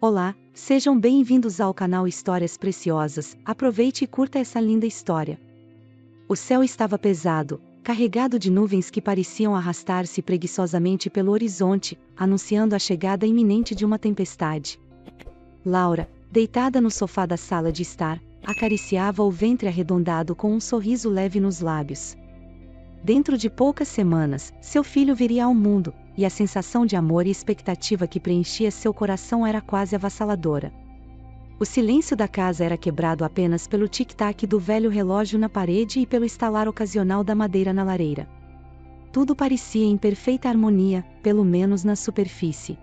Olá, sejam bem-vindos ao canal Histórias Preciosas. Aproveite e curta essa linda história. O céu estava pesado, carregado de nuvens que pareciam arrastar-se preguiçosamente pelo horizonte, anunciando a chegada iminente de uma tempestade. Laura, deitada no sofá da sala de estar, acariciava o ventre arredondado com um sorriso leve nos lábios. Dentro de poucas semanas, seu filho viria ao mundo, e a sensação de amor e expectativa que preenchia seu coração era quase avassaladora. O silêncio da casa era quebrado apenas pelo tic-tac do velho relógio na parede e pelo estalar ocasional da madeira na lareira. Tudo parecia em perfeita harmonia, pelo menos na superfície.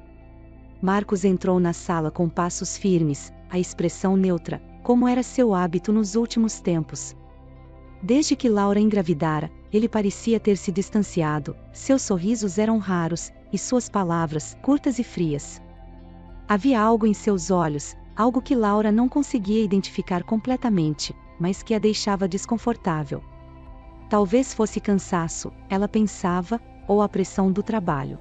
Marcos entrou na sala com passos firmes, a expressão neutra, como era seu hábito nos últimos tempos. Desde que Laura engravidara, ele parecia ter se distanciado, seus sorrisos eram raros, e suas palavras, curtas e frias. Havia algo em seus olhos, algo que Laura não conseguia identificar completamente, mas que a deixava desconfortável. Talvez fosse cansaço, ela pensava, ou a pressão do trabalho.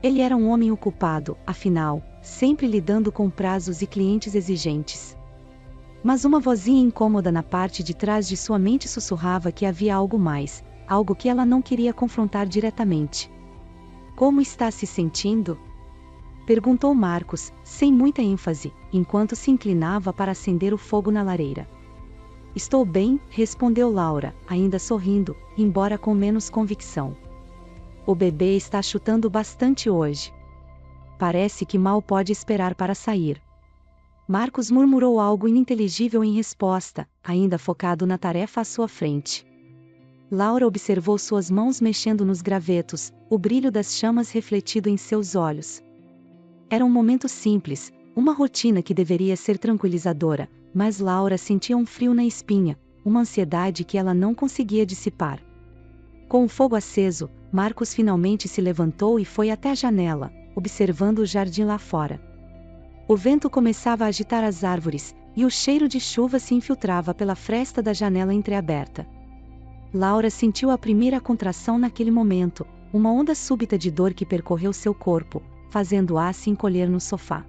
Ele era um homem ocupado, afinal, sempre lidando com prazos e clientes exigentes. Mas uma vozinha incômoda na parte de trás de sua mente sussurrava que havia algo mais, algo que ela não queria confrontar diretamente. "Como está se sentindo?" perguntou Marcos, sem muita ênfase, enquanto se inclinava para acender o fogo na lareira. "Estou bem", respondeu Laura, ainda sorrindo, embora com menos convicção. "O bebê está chutando bastante hoje. Parece que mal pode esperar para sair." Marcos murmurou algo ininteligível em resposta, ainda focado na tarefa à sua frente. Laura observou suas mãos mexendo nos gravetos, o brilho das chamas refletido em seus olhos. Era um momento simples, uma rotina que deveria ser tranquilizadora, mas Laura sentia um frio na espinha, uma ansiedade que ela não conseguia dissipar. Com o fogo aceso, Marcos finalmente se levantou e foi até a janela, observando o jardim lá fora. O vento começava a agitar as árvores, e o cheiro de chuva se infiltrava pela fresta da janela entreaberta. Laura sentiu a primeira contração naquele momento, uma onda súbita de dor que percorreu seu corpo, fazendo-a se encolher no sofá.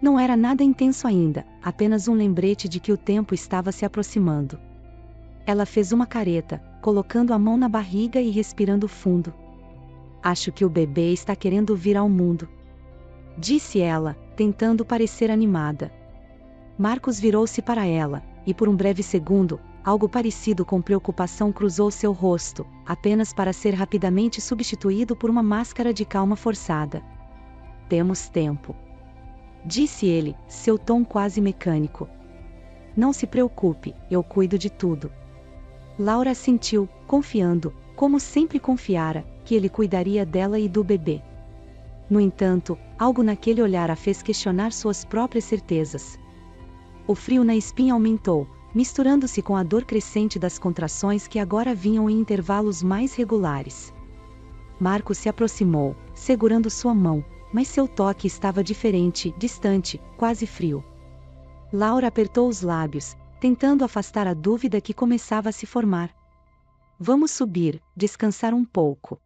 Não era nada intenso ainda, apenas um lembrete de que o tempo estava se aproximando. Ela fez uma careta, colocando a mão na barriga e respirando fundo. "Acho que o bebê está querendo vir ao mundo", disse ela, tentando parecer animada. Marcos virou-se para ela, e por um breve segundo, algo parecido com preocupação cruzou seu rosto, apenas para ser rapidamente substituído por uma máscara de calma forçada. "Temos tempo", disse ele, seu tom quase mecânico. "Não se preocupe, eu cuido de tudo." Laura assentiu, confiando, como sempre confiara, que ele cuidaria dela e do bebê. No entanto, algo naquele olhar a fez questionar suas próprias certezas. O frio na espinha aumentou, misturando-se com a dor crescente das contrações que agora vinham em intervalos mais regulares. Marcos se aproximou, segurando sua mão, mas seu toque estava diferente, distante, quase frio. Laura apertou os lábios, tentando afastar a dúvida que começava a se formar. "Vamos subir, descansar um pouco.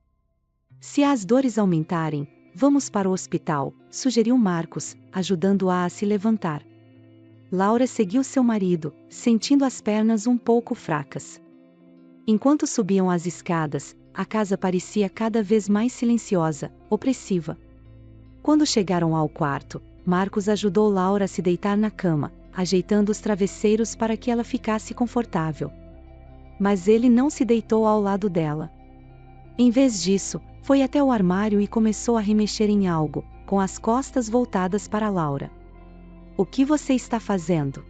Se as dores aumentarem, vamos para o hospital", sugeriu Marcos, ajudando-a a se levantar. Laura seguiu seu marido, sentindo as pernas um pouco fracas. Enquanto subiam as escadas, a casa parecia cada vez mais silenciosa, opressiva. Quando chegaram ao quarto, Marcos ajudou Laura a se deitar na cama, ajeitando os travesseiros para que ela ficasse confortável. Mas ele não se deitou ao lado dela. Em vez disso, foi até o armário e começou a remexer em algo, com as costas voltadas para Laura. "O que você está fazendo?"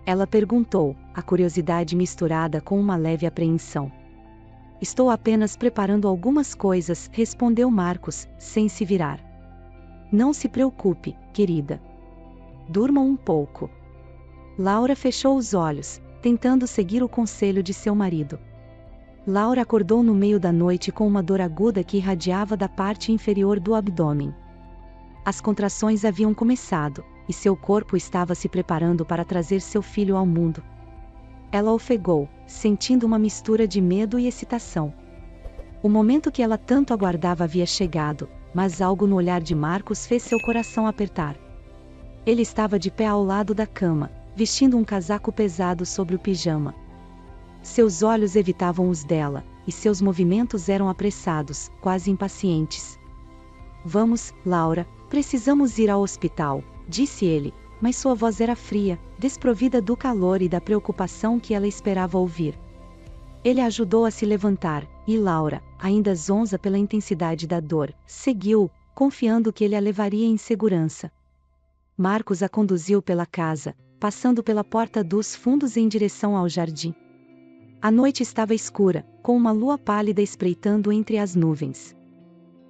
ela perguntou, a curiosidade misturada com uma leve apreensão. "Estou apenas preparando algumas coisas", respondeu Marcos, sem se virar. "Não se preocupe, querida. Durma um pouco." Laura fechou os olhos, tentando seguir o conselho de seu marido. Laura acordou no meio da noite com uma dor aguda que irradiava da parte inferior do abdômen. As contrações haviam começado, e seu corpo estava se preparando para trazer seu filho ao mundo. Ela ofegou, sentindo uma mistura de medo e excitação. O momento que ela tanto aguardava havia chegado, mas algo no olhar de Marcos fez seu coração apertar. Ele estava de pé ao lado da cama, vestindo um casaco pesado sobre o pijama. Seus olhos evitavam os dela, e seus movimentos eram apressados, quase impacientes. Vamos, Laura, precisamos ir ao hospital, disse ele, mas sua voz era fria, desprovida do calor e da preocupação que ela esperava ouvir. Ele a ajudou a se levantar, e Laura, ainda zonza pela intensidade da dor, seguiu, confiando que ele a levaria em segurança. Marcos a conduziu pela casa, passando pela porta dos fundos em direção ao jardim. A noite estava escura, com uma lua pálida espreitando entre as nuvens.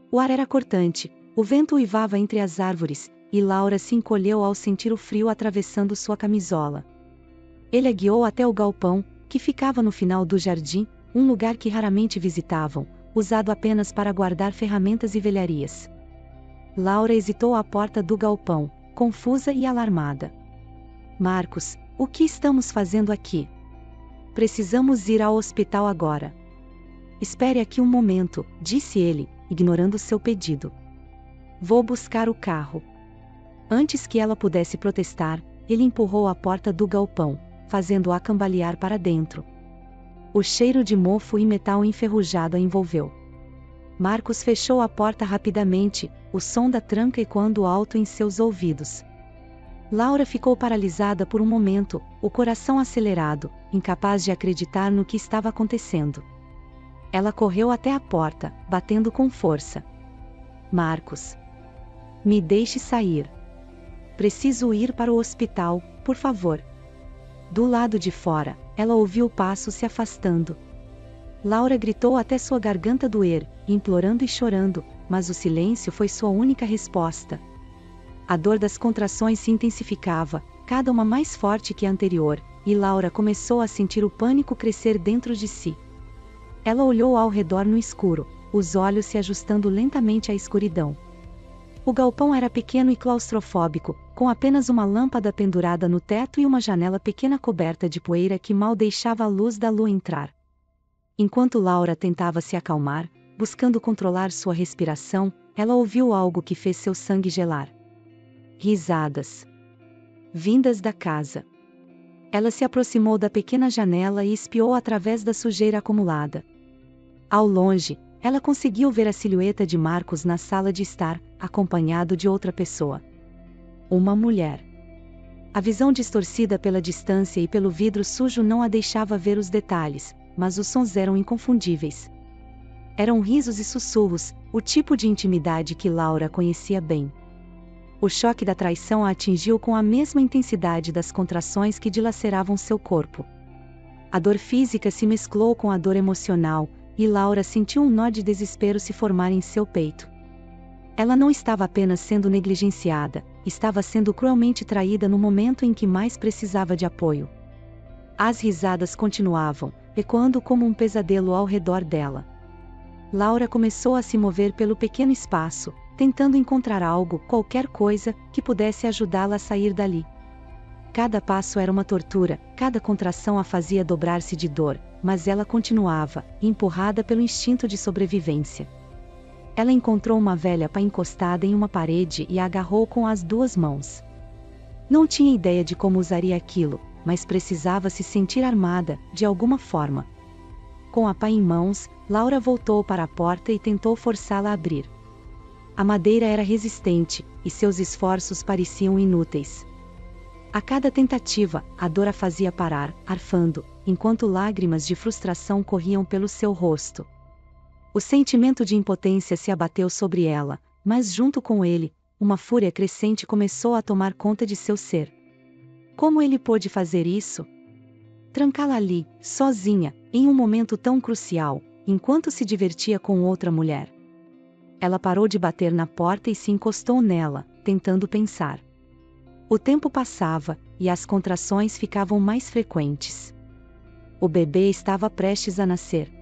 O ar era cortante, o vento uivava entre as árvores, e Laura se encolheu ao sentir o frio atravessando sua camisola. Ele a guiou até o galpão, que ficava no final do jardim, um lugar que raramente visitavam, usado apenas para guardar ferramentas e velharias. Laura hesitou à porta do galpão, confusa e alarmada. Marcos, o que estamos fazendo aqui? Precisamos ir ao hospital agora. Espere aqui um momento, disse ele, ignorando seu pedido. Vou buscar o carro. Antes que ela pudesse protestar, ele empurrou a porta do galpão, fazendo-a cambalear para dentro. O cheiro de mofo e metal enferrujado a envolveu. Marcos fechou a porta rapidamente, o som da tranca ecoando alto em seus ouvidos. Laura ficou paralisada por um momento, o coração acelerado, incapaz de acreditar no que estava acontecendo. Ela correu até a porta, batendo com força. Marcos. Me deixe sair. Preciso ir para o hospital, por favor. Do lado de fora, ela ouviu passos se afastando. Laura gritou até sua garganta doer, implorando e chorando, mas o silêncio foi sua única resposta. A dor das contrações se intensificava, cada uma mais forte que a anterior, e Laura começou a sentir o pânico crescer dentro de si. Ela olhou ao redor no escuro, os olhos se ajustando lentamente à escuridão. O galpão era pequeno e claustrofóbico, com apenas uma lâmpada pendurada no teto e uma janela pequena coberta de poeira que mal deixava a luz da lua entrar. Enquanto Laura tentava se acalmar, buscando controlar sua respiração, ela ouviu algo que fez seu sangue gelar. Risadas. Vindas da casa. Ela se aproximou da pequena janela e espiou através da sujeira acumulada. Ao longe, ela conseguiu ver a silhueta de Marcos na sala de estar, acompanhado de outra pessoa. Uma mulher. A visão distorcida pela distância e pelo vidro sujo não a deixava ver os detalhes, mas os sons eram inconfundíveis. Eram risos e sussurros, o tipo de intimidade que Laura conhecia bem. O choque da traição a atingiu com a mesma intensidade das contrações que dilaceravam seu corpo. A dor física se mesclou com a dor emocional, e Laura sentiu um nó de desespero se formar em seu peito. Ela não estava apenas sendo negligenciada, estava sendo cruelmente traída no momento em que mais precisava de apoio. As risadas continuavam, ecoando como um pesadelo ao redor dela. Laura começou a se mover pelo pequeno espaço, tentando encontrar algo, qualquer coisa, que pudesse ajudá-la a sair dali. Cada passo era uma tortura, cada contração a fazia dobrar-se de dor, mas ela continuava, empurrada pelo instinto de sobrevivência. Ela encontrou uma velha pá encostada em uma parede e a agarrou com as duas mãos. Não tinha ideia de como usaria aquilo, mas precisava se sentir armada, de alguma forma. Com a pá em mãos, Laura voltou para a porta e tentou forçá-la a abrir. A madeira era resistente, e seus esforços pareciam inúteis. A cada tentativa, a dor a fazia parar, arfando, enquanto lágrimas de frustração corriam pelo seu rosto. O sentimento de impotência se abateu sobre ela, mas junto com ele, uma fúria crescente começou a tomar conta de seu ser. Como ele pôde fazer isso? Trancá-la ali, sozinha, em um momento tão crucial, enquanto se divertia com outra mulher. Ela parou de bater na porta e se encostou nela, tentando pensar. O tempo passava, e as contrações ficavam mais frequentes. O bebê estava prestes a nascer.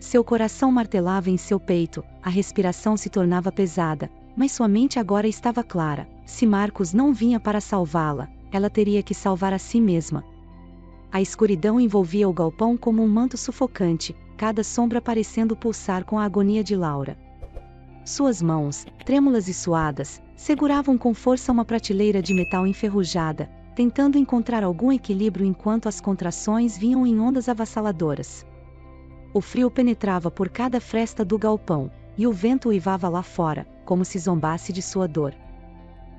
Seu coração martelava em seu peito, a respiração se tornava pesada, mas sua mente agora estava clara. Se Marcos não vinha para salvá-la, ela teria que salvar a si mesma. A escuridão envolvia o galpão como um manto sufocante, cada sombra parecendo pulsar com a agonia de Laura. Suas mãos, trêmulas e suadas, seguravam com força uma prateleira de metal enferrujada, tentando encontrar algum equilíbrio enquanto as contrações vinham em ondas avassaladoras. O frio penetrava por cada fresta do galpão, e o vento uivava lá fora, como se zombasse de sua dor.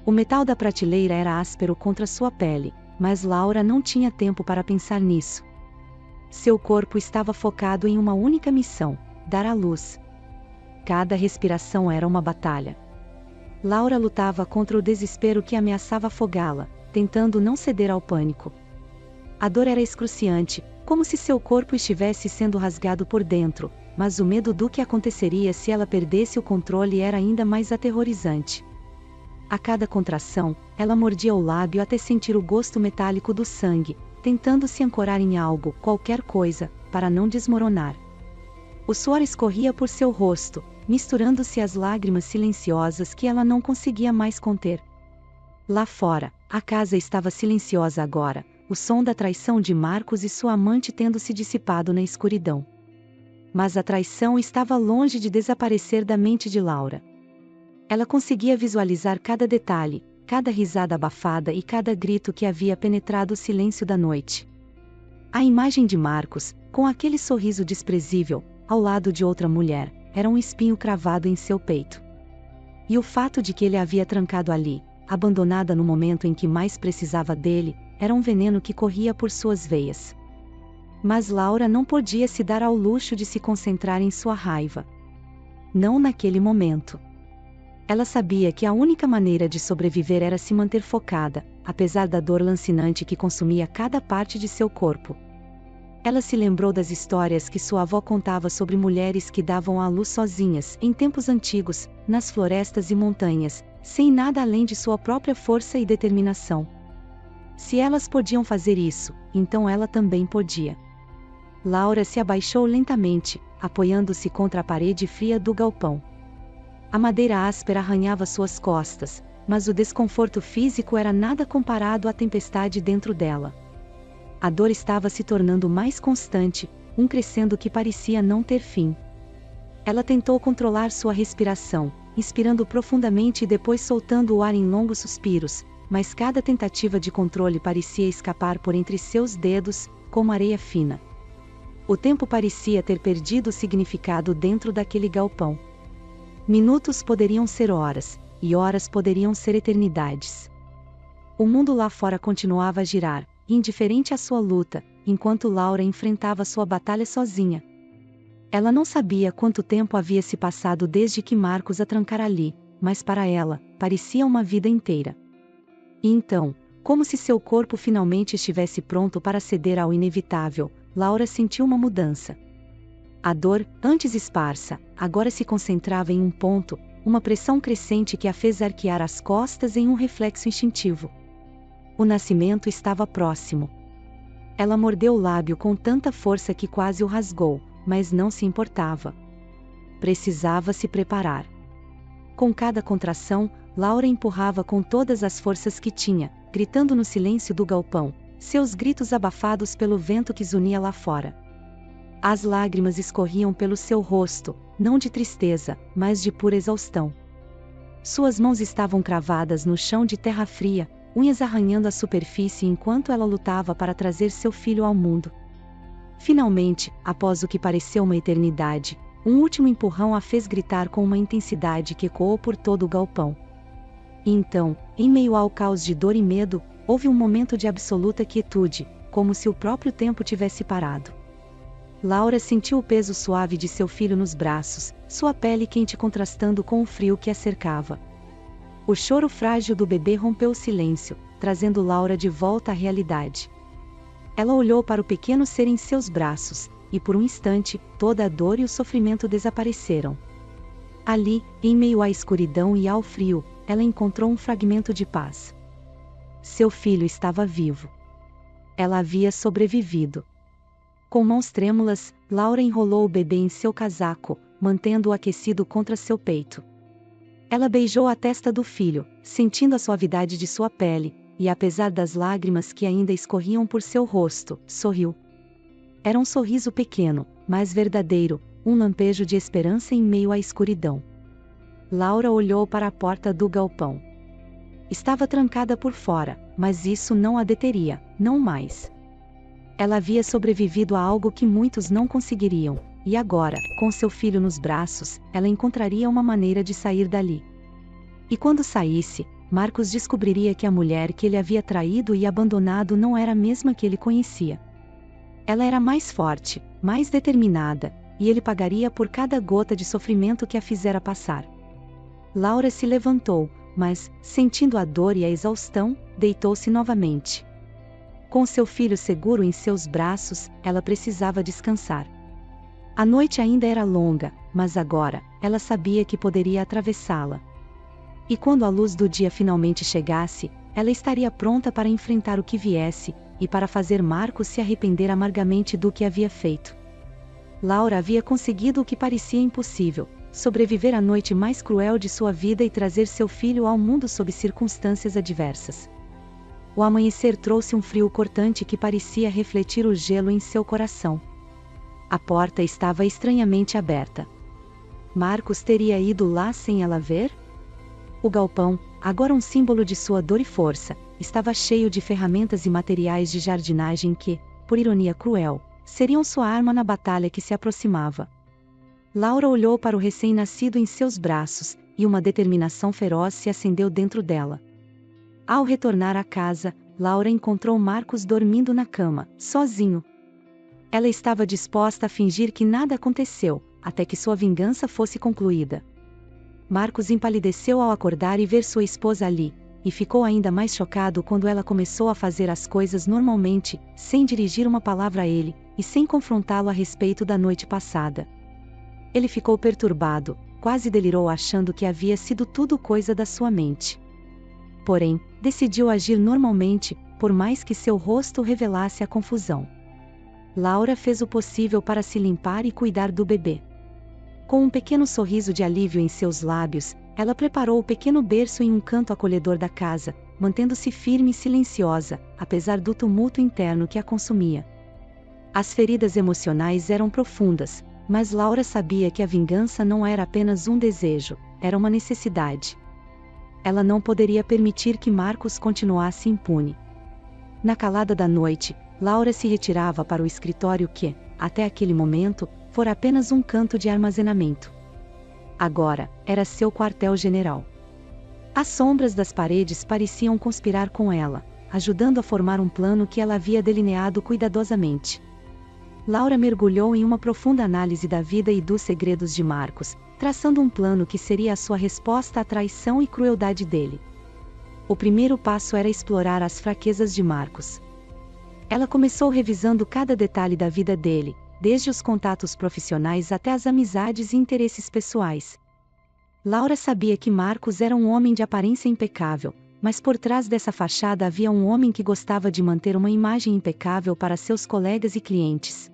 O metal da prateleira era áspero contra sua pele, mas Laura não tinha tempo para pensar nisso. Seu corpo estava focado em uma única missão: dar à luz. Cada respiração era uma batalha. Laura lutava contra o desespero que ameaçava afogá-la, tentando não ceder ao pânico. A dor era excruciante, como se seu corpo estivesse sendo rasgado por dentro, mas o medo do que aconteceria se ela perdesse o controle era ainda mais aterrorizante. A cada contração, ela mordia o lábio até sentir o gosto metálico do sangue, tentando se ancorar em algo, qualquer coisa, para não desmoronar. O suor escorria por seu rosto, misturando-se às lágrimas silenciosas que ela não conseguia mais conter. Lá fora, a casa estava silenciosa agora, o som da traição de Marcos e sua amante tendo se dissipado na escuridão. Mas a traição estava longe de desaparecer da mente de Laura. Ela conseguia visualizar cada detalhe, cada risada abafada e cada grito que havia penetrado o silêncio da noite. A imagem de Marcos, com aquele sorriso desprezível, ao lado de outra mulher, era um espinho cravado em seu peito. E o fato de que ele a havia trancado ali, abandonada no momento em que mais precisava dele, era um veneno que corria por suas veias. Mas Laura não podia se dar ao luxo de se concentrar em sua raiva. Não naquele momento. Ela sabia que a única maneira de sobreviver era se manter focada, apesar da dor lancinante que consumia cada parte de seu corpo. Ela se lembrou das histórias que sua avó contava sobre mulheres que davam à luz sozinhas, em tempos antigos, nas florestas e montanhas, sem nada além de sua própria força e determinação. Se elas podiam fazer isso, então ela também podia. Laura se abaixou lentamente, apoiando-se contra a parede fria do galpão. A madeira áspera arranhava suas costas, mas o desconforto físico era nada comparado à tempestade dentro dela. A dor estava se tornando mais constante, um crescendo que parecia não ter fim. Ela tentou controlar sua respiração, inspirando profundamente e depois soltando o ar em longos suspiros, mas cada tentativa de controle parecia escapar por entre seus dedos, como areia fina. O tempo parecia ter perdido o significado dentro daquele galpão. Minutos poderiam ser horas, e horas poderiam ser eternidades. O mundo lá fora continuava a girar, indiferente à sua luta, enquanto Laura enfrentava sua batalha sozinha. Ela não sabia quanto tempo havia se passado desde que Marcos a trancara ali, mas para ela, parecia uma vida inteira. E então, como se seu corpo finalmente estivesse pronto para ceder ao inevitável, Laura sentiu uma mudança. A dor, antes esparsa, agora se concentrava em um ponto, uma pressão crescente que a fez arquear as costas em um reflexo instintivo. O nascimento estava próximo. Ela mordeu o lábio com tanta força que quase o rasgou, mas não se importava. Precisava se preparar. Com cada contração, Laura empurrava com todas as forças que tinha, gritando no silêncio do galpão, seus gritos abafados pelo vento que zunia lá fora. As lágrimas escorriam pelo seu rosto, não de tristeza, mas de pura exaustão. Suas mãos estavam cravadas no chão de terra fria, unhas arranhando a superfície enquanto ela lutava para trazer seu filho ao mundo. Finalmente, após o que pareceu uma eternidade, um último empurrão a fez gritar com uma intensidade que ecoou por todo o galpão. E então, em meio ao caos de dor e medo, houve um momento de absoluta quietude, como se o próprio tempo tivesse parado. Laura sentiu o peso suave de seu filho nos braços, sua pele quente contrastando com o frio que a cercava. O choro frágil do bebê rompeu o silêncio, trazendo Laura de volta à realidade. Ela olhou para o pequeno ser em seus braços, e por um instante, toda a dor e o sofrimento desapareceram. Ali, em meio à escuridão e ao frio, ela encontrou um fragmento de paz. Seu filho estava vivo. Ela havia sobrevivido. Com mãos trêmulas, Laura enrolou o bebê em seu casaco, mantendo-o aquecido contra seu peito. Ela beijou a testa do filho, sentindo a suavidade de sua pele, e apesar das lágrimas que ainda escorriam por seu rosto, sorriu. Era um sorriso pequeno, mas verdadeiro, um lampejo de esperança em meio à escuridão. Laura olhou para a porta do galpão. Estava trancada por fora, mas isso não a deteria, não mais. Ela havia sobrevivido a algo que muitos não conseguiriam, e agora, com seu filho nos braços, ela encontraria uma maneira de sair dali. E quando saísse, Marcos descobriria que a mulher que ele havia traído e abandonado não era a mesma que ele conhecia. Ela era mais forte, mais determinada, e ele pagaria por cada gota de sofrimento que a fizera passar. Laura se levantou, mas, sentindo a dor e a exaustão, deitou-se novamente. Com seu filho seguro em seus braços, ela precisava descansar. A noite ainda era longa, mas agora, ela sabia que poderia atravessá-la. E quando a luz do dia finalmente chegasse, ela estaria pronta para enfrentar o que viesse, e para fazer Marcos se arrepender amargamente do que havia feito. Laura havia conseguido o que parecia impossível: sobreviver à noite mais cruel de sua vida e trazer seu filho ao mundo sob circunstâncias adversas. O amanhecer trouxe um frio cortante que parecia refletir o gelo em seu coração. A porta estava estranhamente aberta. Marcos teria ido lá sem ela ver? O galpão, agora um símbolo de sua dor e força, estava cheio de ferramentas e materiais de jardinagem que, por ironia cruel, seriam sua arma na batalha que se aproximava. Laura olhou para o recém-nascido em seus braços, e uma determinação feroz se acendeu dentro dela. Ao retornar à casa, Laura encontrou Marcos dormindo na cama, sozinho. Ela estava disposta a fingir que nada aconteceu, até que sua vingança fosse concluída. Marcos empalideceu ao acordar e ver sua esposa ali, e ficou ainda mais chocado quando ela começou a fazer as coisas normalmente, sem dirigir uma palavra a ele, e sem confrontá-lo a respeito da noite passada. Ele ficou perturbado, quase delirou achando que havia sido tudo coisa da sua mente. Porém, decidiu agir normalmente, por mais que seu rosto revelasse a confusão. Laura fez o possível para se limpar e cuidar do bebê. Com um pequeno sorriso de alívio em seus lábios, ela preparou o pequeno berço em um canto acolhedor da casa, mantendo-se firme e silenciosa, apesar do tumulto interno que a consumia. As feridas emocionais eram profundas, mas Laura sabia que a vingança não era apenas um desejo, era uma necessidade. Ela não poderia permitir que Marcos continuasse impune. Na calada da noite, Laura se retirava para o escritório que, até aquele momento, fora apenas um canto de armazenamento. Agora, era seu quartel-general. As sombras das paredes pareciam conspirar com ela, ajudando a formar um plano que ela havia delineado cuidadosamente. Laura mergulhou em uma profunda análise da vida e dos segredos de Marcos, traçando um plano que seria a sua resposta à traição e crueldade dele. O primeiro passo era explorar as fraquezas de Marcos. Ela começou revisando cada detalhe da vida dele, desde os contatos profissionais até as amizades e interesses pessoais. Laura sabia que Marcos era um homem de aparência impecável, mas por trás dessa fachada havia um homem que gostava de manter uma imagem impecável para seus colegas e clientes.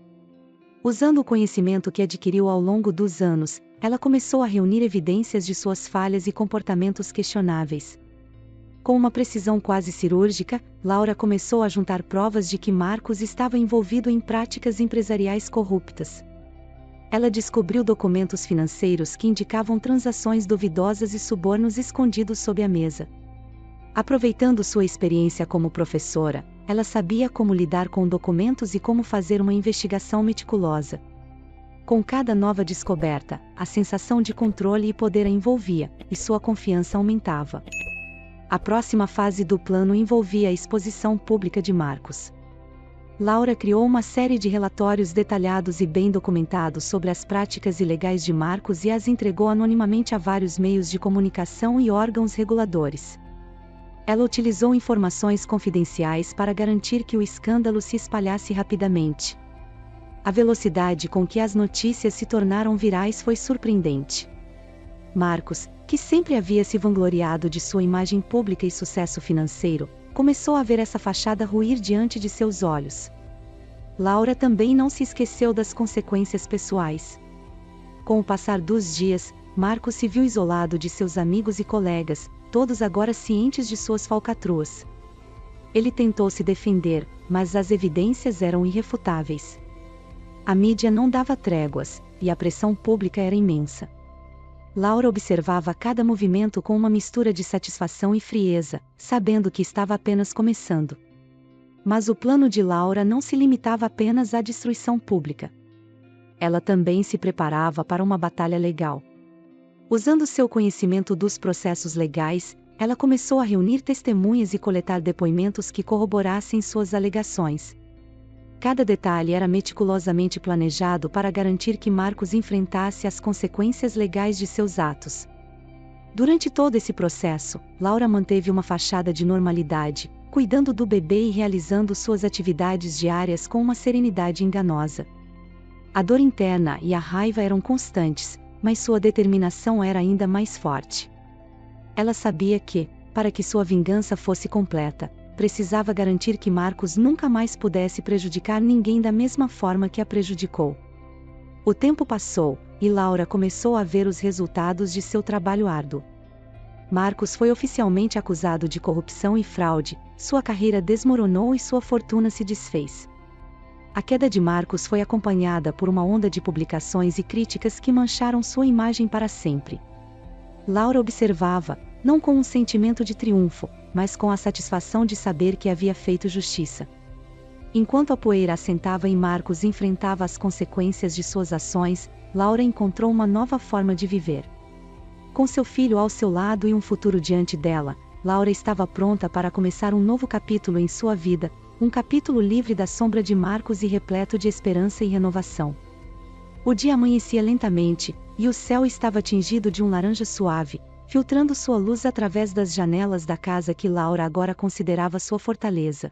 Usando o conhecimento que adquiriu ao longo dos anos, ela começou a reunir evidências de suas falhas e comportamentos questionáveis. Com uma precisão quase cirúrgica, Laura começou a juntar provas de que Marcos estava envolvido em práticas empresariais corruptas. Ela descobriu documentos financeiros que indicavam transações duvidosas e subornos escondidos sob a mesa. Aproveitando sua experiência como professora, ela sabia como lidar com documentos e como fazer uma investigação meticulosa. Com cada nova descoberta, a sensação de controle e poder a envolvia, e sua confiança aumentava. A próxima fase do plano envolvia a exposição pública de Marcos. Laura criou uma série de relatórios detalhados e bem documentados sobre as práticas ilegais de Marcos e as entregou anonimamente a vários meios de comunicação e órgãos reguladores. Ela utilizou informações confidenciais para garantir que o escândalo se espalhasse rapidamente. A velocidade com que as notícias se tornaram virais foi surpreendente. Marcos, que sempre havia se vangloriado de sua imagem pública e sucesso financeiro, começou a ver essa fachada ruir diante de seus olhos. Laura também não se esqueceu das consequências pessoais. Com o passar dos dias, Marcos se viu isolado de seus amigos e colegas, todos agora cientes de suas falcatruas. Ele tentou se defender, mas as evidências eram irrefutáveis. A mídia não dava tréguas, e a pressão pública era imensa. Laura observava cada movimento com uma mistura de satisfação e frieza, sabendo que estava apenas começando. Mas o plano de Laura não se limitava apenas à destruição pública. Ela também se preparava para uma batalha legal. Usando seu conhecimento dos processos legais, ela começou a reunir testemunhas e coletar depoimentos que corroborassem suas alegações. Cada detalhe era meticulosamente planejado para garantir que Marcos enfrentasse as consequências legais de seus atos. Durante todo esse processo, Laura manteve uma fachada de normalidade, cuidando do bebê e realizando suas atividades diárias com uma serenidade enganosa. A dor interna e a raiva eram constantes, mas sua determinação era ainda mais forte. Ela sabia que, para que sua vingança fosse completa, precisava garantir que Marcos nunca mais pudesse prejudicar ninguém da mesma forma que a prejudicou. O tempo passou, e Laura começou a ver os resultados de seu trabalho árduo. Marcos foi oficialmente acusado de corrupção e fraude, sua carreira desmoronou e sua fortuna se desfez. A queda de Marcos foi acompanhada por uma onda de publicações e críticas que mancharam sua imagem para sempre. Laura observava, não com um sentimento de triunfo, mas com a satisfação de saber que havia feito justiça. Enquanto a poeira assentava em Marcos e enfrentava as consequências de suas ações, Laura encontrou uma nova forma de viver. Com seu filho ao seu lado e um futuro diante dela, Laura estava pronta para começar um novo capítulo em sua vida, um capítulo livre da sombra de Marcos e repleto de esperança e renovação. O dia amanhecia lentamente, e o céu estava tingido de um laranja suave, filtrando sua luz através das janelas da casa que Laura agora considerava sua fortaleza.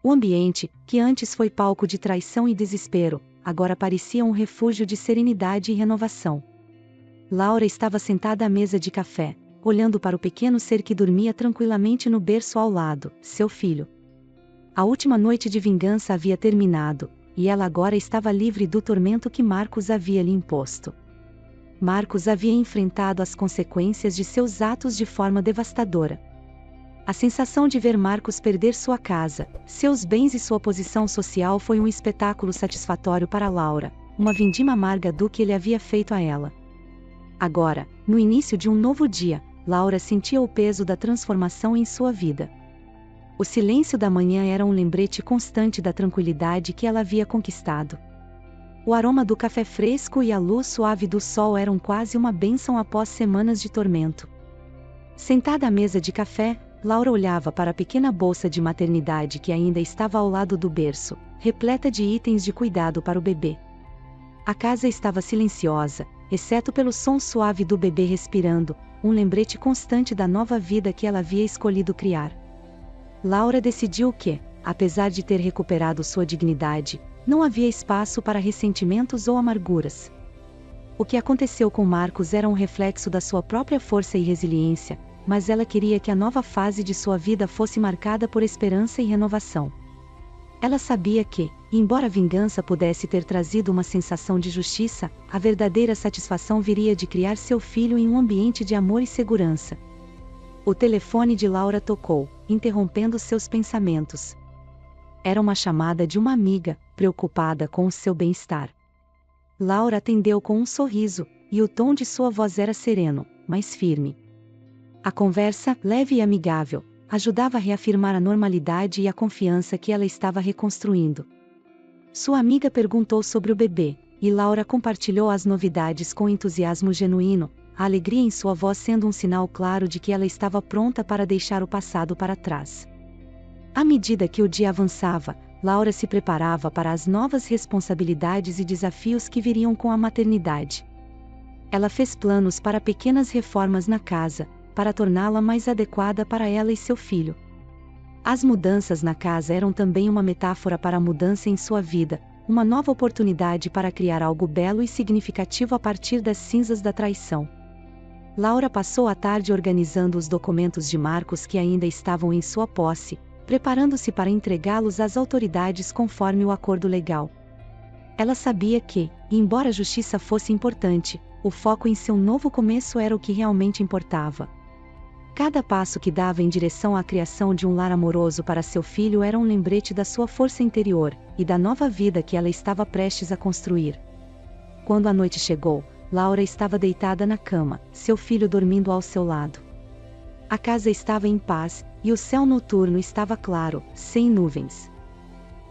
O ambiente, que antes foi palco de traição e desespero, agora parecia um refúgio de serenidade e renovação. Laura estava sentada à mesa de café, olhando para o pequeno ser que dormia tranquilamente no berço ao lado, seu filho. A última noite de vingança havia terminado, e ela agora estava livre do tormento que Marcos havia lhe imposto. Marcos havia enfrentado as consequências de seus atos de forma devastadora. A sensação de ver Marcos perder sua casa, seus bens e sua posição social foi um espetáculo satisfatório para Laura, uma vindima amarga do que ele havia feito a ela. Agora, no início de um novo dia, Laura sentia o peso da transformação em sua vida. O silêncio da manhã era um lembrete constante da tranquilidade que ela havia conquistado. O aroma do café fresco e a luz suave do sol eram quase uma bênção após semanas de tormento. Sentada à mesa de café, Laura olhava para a pequena bolsa de maternidade que ainda estava ao lado do berço, repleta de itens de cuidado para o bebê. A casa estava silenciosa, exceto pelo som suave do bebê respirando, um lembrete constante da nova vida que ela havia escolhido criar. Laura decidiu que, apesar de ter recuperado sua dignidade, não havia espaço para ressentimentos ou amarguras. O que aconteceu com Marcos era um reflexo da sua própria força e resiliência, mas ela queria que a nova fase de sua vida fosse marcada por esperança e renovação. Ela sabia que, embora a vingança pudesse ter trazido uma sensação de justiça, a verdadeira satisfação viria de criar seu filho em um ambiente de amor e segurança. O telefone de Laura tocou, interrompendo seus pensamentos. Era uma chamada de uma amiga, preocupada com o seu bem-estar. Laura atendeu com um sorriso, e o tom de sua voz era sereno, mas firme. A conversa, leve e amigável, ajudava a reafirmar a normalidade e a confiança que ela estava reconstruindo. Sua amiga perguntou sobre o bebê, e Laura compartilhou as novidades com entusiasmo genuíno, a alegria em sua voz sendo um sinal claro de que ela estava pronta para deixar o passado para trás. À medida que o dia avançava, Laura se preparava para as novas responsabilidades e desafios que viriam com a maternidade. Ela fez planos para pequenas reformas na casa, para torná-la mais adequada para ela e seu filho. As mudanças na casa eram também uma metáfora para a mudança em sua vida, uma nova oportunidade para criar algo belo e significativo a partir das cinzas da traição. Laura passou a tarde organizando os documentos de Marcos que ainda estavam em sua posse, preparando-se para entregá-los às autoridades conforme o acordo legal. Ela sabia que, embora a justiça fosse importante, o foco em seu novo começo era o que realmente importava. Cada passo que dava em direção à criação de um lar amoroso para seu filho era um lembrete da sua força interior, e da nova vida que ela estava prestes a construir. Quando a noite chegou, Laura estava deitada na cama, seu filho dormindo ao seu lado. A casa estava em paz, e o céu noturno estava claro, sem nuvens.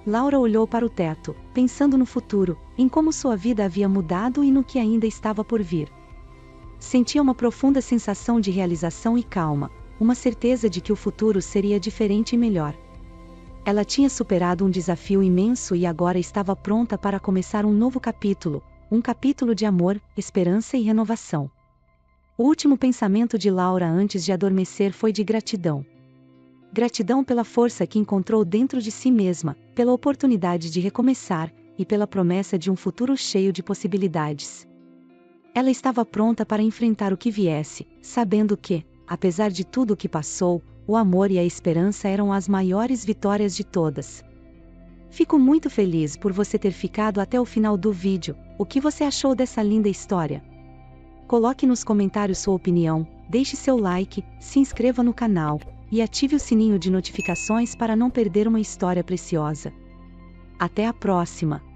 Laura olhou para o teto, pensando no futuro, em como sua vida havia mudado e no que ainda estava por vir. Sentia uma profunda sensação de realização e calma, uma certeza de que o futuro seria diferente e melhor. Ela tinha superado um desafio imenso e agora estava pronta para começar um novo capítulo, um capítulo de amor, esperança e renovação. O último pensamento de Laura antes de adormecer foi de gratidão. Gratidão pela força que encontrou dentro de si mesma, pela oportunidade de recomeçar, e pela promessa de um futuro cheio de possibilidades. Ela estava pronta para enfrentar o que viesse, sabendo que, apesar de tudo o que passou, o amor e a esperança eram as maiores vitórias de todas. Fico muito feliz por você ter ficado até o final do vídeo. O que você achou dessa linda história? Coloque nos comentários sua opinião, deixe seu like, se inscreva no canal, e ative o sininho de notificações para não perder uma história preciosa. Até a próxima!